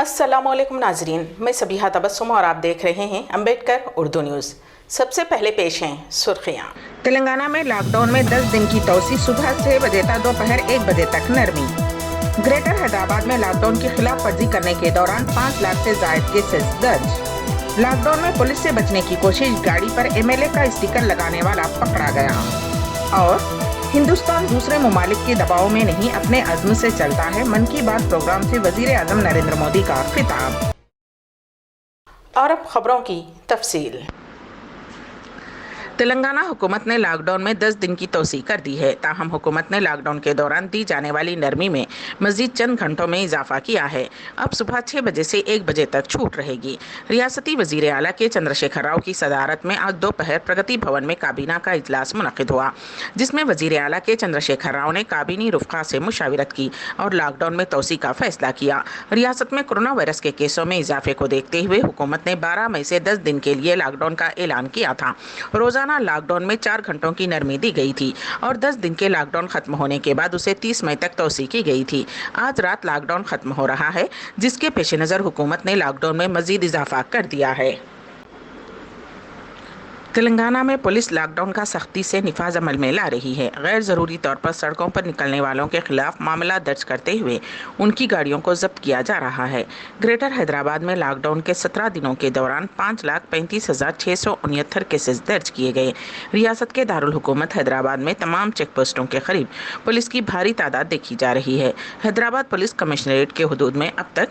अस्सलामुअलैकुम नाजरीन, मैं सबीहा तबस्सुम और आप देख रहे हैं अम्बेडकर उर्दू न्यूज़। सबसे पहले पेश हैं सुर्खियाँ। तेलंगाना में लॉकडाउन में 10 दिन की तोसी, सुबह 6 बजे तक दोपहर 1 बजे तक नरमी। ग्रेटर हैदराबाद में लॉकडाउन की खिलाफ वर्जी करने के दौरान 5 लाख से जायद केसेस दर्ज। लॉकडाउन में पुलिस से बचने की कोशिश, गाड़ी पर एमएलए का स्टिकर लगाने वाला पकड़ा गया। और हिंदुस्तान दूसरे ममालिक के दबाव में नहीं, अपने अज़्म से चलता है। मन की बात प्रोग्राम से वज़ीर आज़म नरेंद्र मोदी का खिताब। और अब खबरों की तफसील। तेलंगाना हुकूमत ने लॉकडाउन में 10 दिन की तोसी कर दी है। ताहम हुकूमत ने लॉकडाउन के दौरान दी जाने वाली नरमी में मजीद चंद घंटों में इजाफा किया है। अब सुबह 6 बजे से 1 बजे तक छूट रहेगी। रियासती वजीर आला के चंद्रशेखर राव की सदारत में आज दोपहर प्रगति भवन में काबीना का इजलास मुनक़िद हुआ, जिसमें वजीर आला के चंद्रशेखर राव ने काबीनी रुफ़क़ा से मुशावरत की और लॉकडाउन में तोसी का फैसला किया। रियासत में कोरोना वायरस के केसों में इजाफे को देखते हुए हुकूमत ने 12 मई से 10 दिन के लिए लॉकडाउन का ऐलान किया था। रोजाना लॉकडाउन में 4 घंटों की नरमी दी गई थी और 10 दिन के लॉकडाउन खत्म होने के बाद उसे 30 मई तक तोसी की गई थी। आज रात लॉकडाउन खत्म हो रहा है, जिसके पेश नज़र हुकूमत ने लॉकडाउन में मजीद इजाफा कर दिया है। तेलंगाना में पुलिस लॉकडाउन का सख्ती से निफाज अमल में ला रही है। गैर ज़रूरी तौर पर सड़कों पर निकलने वालों के खिलाफ मामला दर्ज करते हुए उनकी गाड़ियों को जब्त किया जा रहा है। ग्रेटर हैदराबाद में लॉकडाउन के 17 दिनों के दौरान 5,35,669 केसेस दर्ज किए गए। रियासत के दारुल हुकूमत हैदराबाद में तमाम चेक पोस्टों के करीब पुलिस की भारी तादाद देखी जा रही है। हैदराबाद पुलिस कमिश्नरेट के हुदूद में अब तक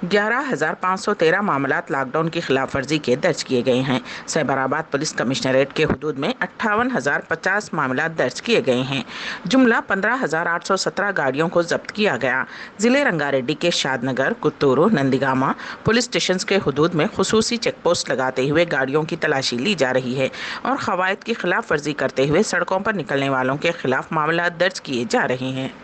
11,513 मामलात लॉकडाउन की खिलाफ वर्जी के दर्ज किए गए हैं। साइबराबाद पुलिस कमिश्नरेट के हुदूद में 58,050 मामलात दर्ज किए गए हैं। जुमला 15,817 गाड़ियों को जब्त किया गया। जिले रंगारेड्डी के शादनगर, कुत्तूरू, नंदीगामा पुलिस स्टेशन के हुदूद में खुसूसी चेक पोस्ट लगाते हुए गाड़ियों की तलाशी ली जा रही है और कवायद की खिलाफ वर्जी करते हुए सड़कों पर निकलने वालों के खिलाफ मामला दर्ज किए जा रहे हैं।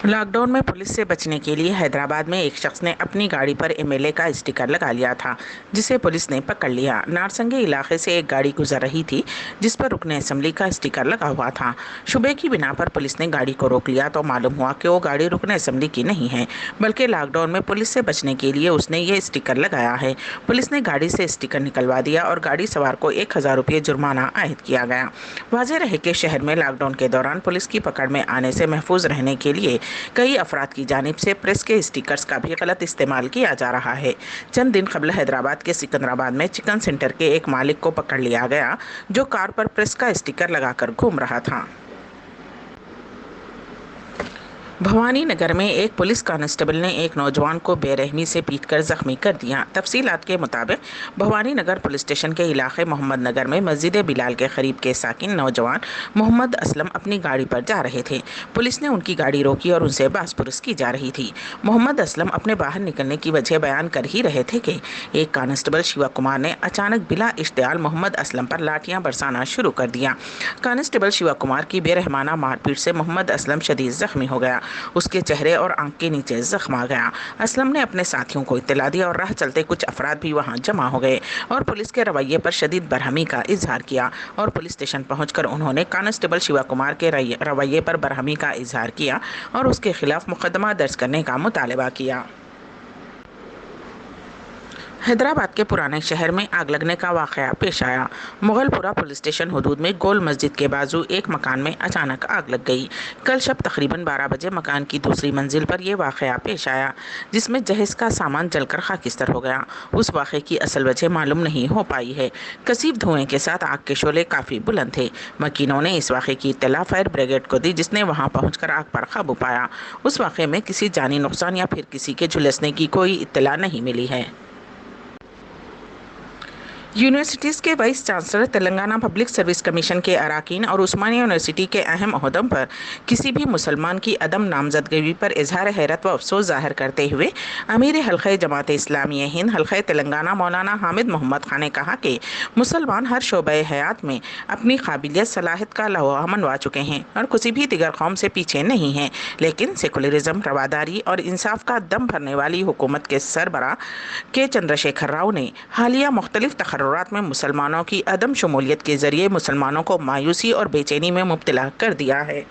लॉकडाउन में पुलिस से बचने के लिए हैदराबाद में एक शख्स ने अपनी गाड़ी पर एमएलए का स्टिकर लगा लिया था, जिसे पुलिस ने पकड़ लिया। नारसंगी इलाके से एक गाड़ी गुजर रही थी जिस पर रुकने असेंबली का स्टिकर लगा हुआ था। शुबे की बिना पर पुलिस ने गाड़ी को रोक लिया तो मालूम हुआ कि वो गाड़ी रुकने असेंबली की नहीं है, बल्कि लॉकडाउन में पुलिस से बचने के लिए उसने ये स्टिकर लगाया है। पुलिस ने गाड़ी से स्टिकर निकलवा दिया और गाड़ी सवार को 1,000 रुपये जुर्माना आयद किया गया। वाज़ेह रहे कि शहर में लॉकडाउन के दौरान पुलिस की पकड़ में आने से महफूज रहने के लिए कई अफराद की जानिब से प्रेस के स्टिकर्स का भी गलत इस्तेमाल किया जा रहा है। चंद दिन कबल हैदराबाद के सिकंदराबाद में चिकन सेंटर के एक मालिक को पकड़ लिया गया, जो कार पर प्रेस का स्टिकर लगाकर घूम रहा था। भवानी नगर में एक पुलिस कांस्टेबल ने एक नौजवान को बेरहमी से पीटकर जख्मी कर दिया। तफसीलात के मुताबिक भवानी नगर पुलिस स्टेशन के इलाके मोहम्मद नगर में मस्जिद बिलाल के करीब के साकिन नौजवान मोहम्मद असलम अपनी गाड़ी पर जा रहे थे। पुलिस ने उनकी गाड़ी रोकी और उनसे बासपुरस की जा रही थी। मोहम्मद असलम अपने बाहर निकलने की वजह बयान कर ही रहे थे कि एक कांस्टेबल शिवा कुमार ने अचानक बिला इश्तियाल मोहम्मद असलम पर लाठियां बरसाना शुरू कर दिया। कांस्टेबल शिवा कुमार की बेरहमाना मारपीट से मोहम्मद असलम शदीद जख्मी हो गया। उसके चेहरे और आंख के नीचे जख्म आ गया। असलम ने अपने साथियों को इत्तला दिया और राह चलते कुछ अफराद भी वहां जमा हो गए और पुलिस के रवैये पर शदीद बरहमी का इजहार किया और पुलिस स्टेशन पहुंचकर उन्होंने कांस्टेबल शिवा कुमार के रवैये पर बरहमी का इजहार किया और उसके खिलाफ मुकदमा दर्ज करने का मुतालबा किया। हैदराबाद के पुराने शहर में आग लगने का वाक़या पेश आया। मुगलपुरा पुलिस स्टेशन हुदूद में गोल मस्जिद के बाजू एक मकान में अचानक आग लग गई। कल शब तकरीबन 12 बजे मकान की दूसरी मंजिल पर यह वाक़या पेश आया, जिसमें जहेज़ का सामान जलकर खाकिस्तर हो गया। उस वाक़े की असल वजह मालूम नहीं हो पाई है। कसीब धुएं के साथ आग के शोले काफ़ी बुलंद थे। मकीनों ने इस वाक़े की इत्तला फायर ब्रिगेड को दी, जिसने वहाँ पहुँचकर आग पर काबू पाया। उस वाक़े में किसी जानी नुकसान या फिर किसी के झुलसने की कोई इत्तला नहीं मिली है। यूनिवर्सिटीज़ के vice chancellor, Telangana public service commission के अरकान और उस्मानिया यूनिवर्सिटी के अहम ओहदों पर किसी भी मुसलमान की अदम नामजदगी पर इजहार हैरत व अफसोस जाहिर करते हुए अमीर हल्क़े जमात इस्लामी हिंद हल्क़े तेलंगाना मौलाना हामिद मोहम्मद खान ने कहा कि मुसलमान हर शोबे हयात में अपनी काबिलियत सलाहियत का लौहा मनवा चुके हैं और किसी भी दिगर कौम से पीछे नहीं हैं, लेकिन सेकुलरिज्म, रवादारी और इंसाफ का दम भरने वाली हुकूमत के सरबराह के चंद्रशेखर राव ने हालिया मुख्तलिफ तकर्रुरात में मुसलमानों की अदम शमूलियत के जरिए मुसलमानों को मायूसी और बेचैनी में मुब्तला कर दिया है।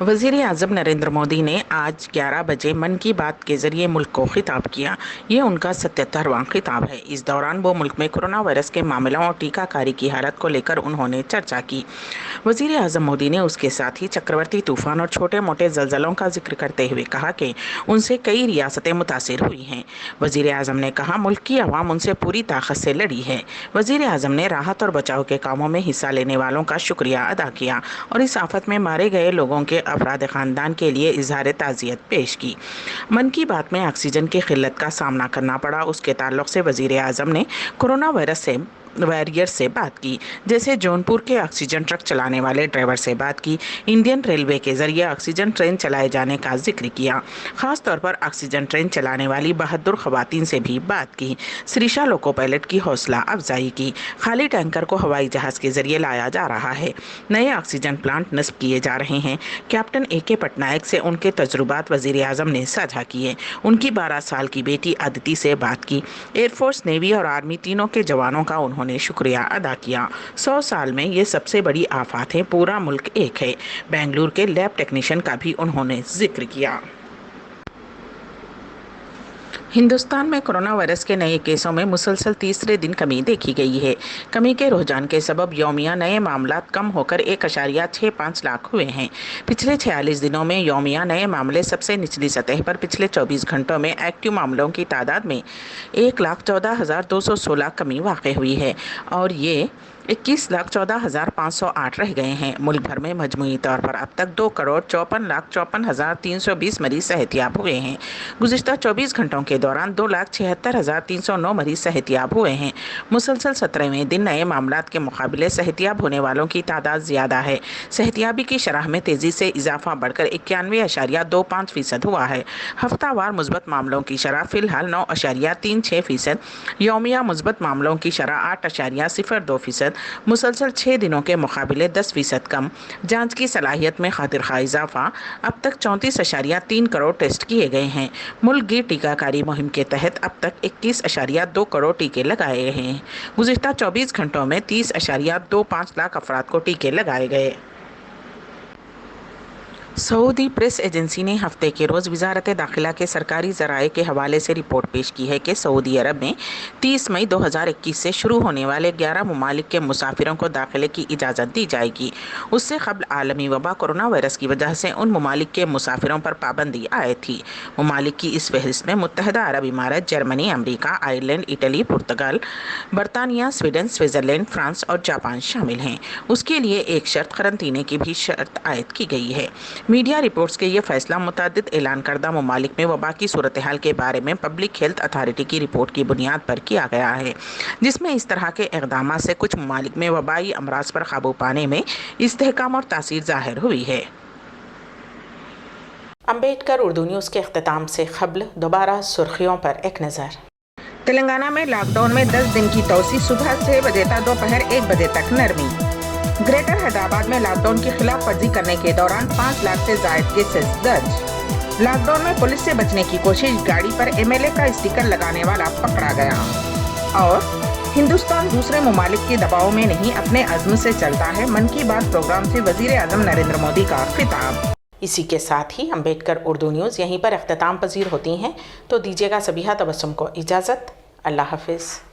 वज़ीर आज़म नरेंद्र मोदी ने आज 11 बजे मन की बात के जरिए मुल्क को खिताब किया। ये उनका 77वां खिताब है। इस दौरान वो मुल्क में कोरोना वायरस के मामलों और टीकाकारी की हालत को लेकर उन्होंने चर्चा की। वज़ीर आज़म मोदी ने उसके साथ ही चक्रवाती तूफान और छोटे मोटे ज़लज़लों का जिक्र करते हुए कहा कि उनसे कई रियासतें मुतासिर हुई हैं। वज़ीर आज़म ने कहा मुल्क की आवाम उनसे पूरी ताकत से लड़ी है। वज़ीर आज़म ने राहत और बचाव के कामों में हिस्सा लेने वालों का शुक्रिया अदा किया और इस आफत में मारे गए लोगों के अफराद ख़ानदान के लिए इजहार ताज़ियत पेश की। मन की बात में ऑक्सीजन की किल्लत का सामना करना पड़ा, उसके ताल्लुक़ से वज़ीर आज़म ने कोरोना वॉरियर से बात की, जैसे जौनपुर के ऑक्सीजन ट्रक चलाने वाले ड्राइवर से बात की। इंडियन रेलवे के जरिए ऑक्सीजन ट्रेन चलाए जाने का जिक्र किया। खास तौर पर ऑक्सीजन ट्रेन चलाने वाली बहादुर खवातीन से भी बात की। श्रीशा लोको पायलट की हौसला अफजाई की। खाली टैंकर को हवाई जहाज के जरिए लाया जा रहा है। नए ऑक्सीजन प्लांट नस्ब किए जा रहे हैं। कैप्टन AK पटनायक से उनके तजुर्बात वज़ीर आज़म ने साझा किए। उनकी 12 साल की बेटी अदिति से बात की। एयरफोर्स, नेवी और आर्मी तीनों के जवानों का उन्होंने शुक्रिया अदा किया। 100 साल में ये सबसे बड़ी आफत है, पूरा मुल्क एक है। बेंगलुरु के लैब टेक्नीशियन का भी उन्होंने जिक्र किया। हिंदुस्तान में कोरोना वायरस के नए केसों में मुसलसल तीसरे दिन कमी देखी गई है। कमी के रुझान के सबब यौमिया नए मामलात कम होकर 1.65 लाख हुए हैं। पिछले 46 दिनों में यौमिया नए मामले सबसे निचली सतह पर पिछले 24 घंटों में एक्टिव मामलों की तादाद में 1,14,216 कमी वाक़ई हुई है और ये 21,14,508 रह गए हैं। मुल्क भर में मजमूई तौर पर अब तक 2,54,54,320 मरीज सेहतियाब हुए हैं। गुज़िश्ता 24 घंटों के दौरान 2,76,309 मरीज सेहतियाब हुए हैं। मुसलसल 17वें दिन नए मामलात के मुकाबले सेहतियाब होने वालों की तादाद ज़्यादा है। सेहतियाबी की शरह में तेज़ी से इजाफा बढ़कर 91.25% हुआ है। हफ्तावार मुस्बत मामलों की शरह फ़िलहाल 9.36%, यौमिया मुस्बत मामलों की शरह 8.02%, मुसलसल 6 दिनों के मुकाबले 10% कम। जांच की सलाहियत में खातिर खा इजाफा। अब तक 34.3 करोड़ टेस्ट किए गए हैं। मुल्क की टीकाकारी मुहिम के तहत अब तक 21.2 करोड़ टीके लगाए गए हैं। गुज़िश्ता 24 घंटों में 30.25 लाख अफराद को टीके लगाए गए। सऊदी प्रेस एजेंसी ने हफ्ते के रोज़ वज़ारत दाखिला के सरकारी ज़राए के हवाले से रिपोर्ट पेश की है कि सऊदी अरब में 30 मई 2021 से शुरू होने वाले 11 ममालिक के मुसाफिरों को दाखिले की इजाज़त दी जाएगी। उससे कबल आलमी वबा कोरोना वायरस की वजह से उन ममालिक के मुसाफिरों पर पाबंदी आयद थी। ममालिक की इस फहरिस्त में मुत्तहदा अरब इमारात, जर्मनी, अमरीका, आयरलैंड, इटली, पुर्तगाल, बरतानिया, स्वीडन, स्विट्ज़रलैंड, फ्रांस और जापान शामिल हैं। उसके लिए एक शर्त करंतीने की भी शर्त आयद की गई है। मीडिया रिपोर्ट्स के ये फैसला मुतअद्दिद ऐलान करदा ममालिक में वबा की सूरत हाल के बारे में पब्लिक हेल्थ अथॉरिटी की रिपोर्ट की बुनियाद पर किया गया है, जिसमें इस तरह के इक़दाम से कुछ ममालिक में वबाई अमराज पर काबू पाने में इस्तेहकाम और तासीर ज़ाहिर हुई है। अम्बेडकर उर्दू न्यूज़ के इख्तिताम से क़ब्ल दोबारा सुर्खियों पर एक नज़र। तेलंगाना में लॉकडाउन में 10 दिन की तोसी, सुबह 6 बजे तक दोपहर 1 बजे तक नरमी। ग्रेटर हैदराबाद में लॉकडाउन की खिलाफ वर्जी करने के दौरान 5 लाख से ज़ायद केसेस दर्ज। लॉकडाउन में पुलिस से बचने की कोशिश, गाड़ी पर MLA का स्टिकर लगाने वाला पकड़ा गया। और हिंदुस्तान दूसरे ममालिक के दबाव में नहीं, अपने अज़्म से चलता है। मन की बात प्रोग्राम से वज़ीर आज़म नरेंद्र मोदी का खिताब। इसी के साथ ही अम्बेडकर उर्दू न्यूज़ यहीं पर अख्तिताम पजीर होती हैं, तो दीजिएगा सबीहा तबस्सुम को इजाज़त। अल्लाह हाफिज़।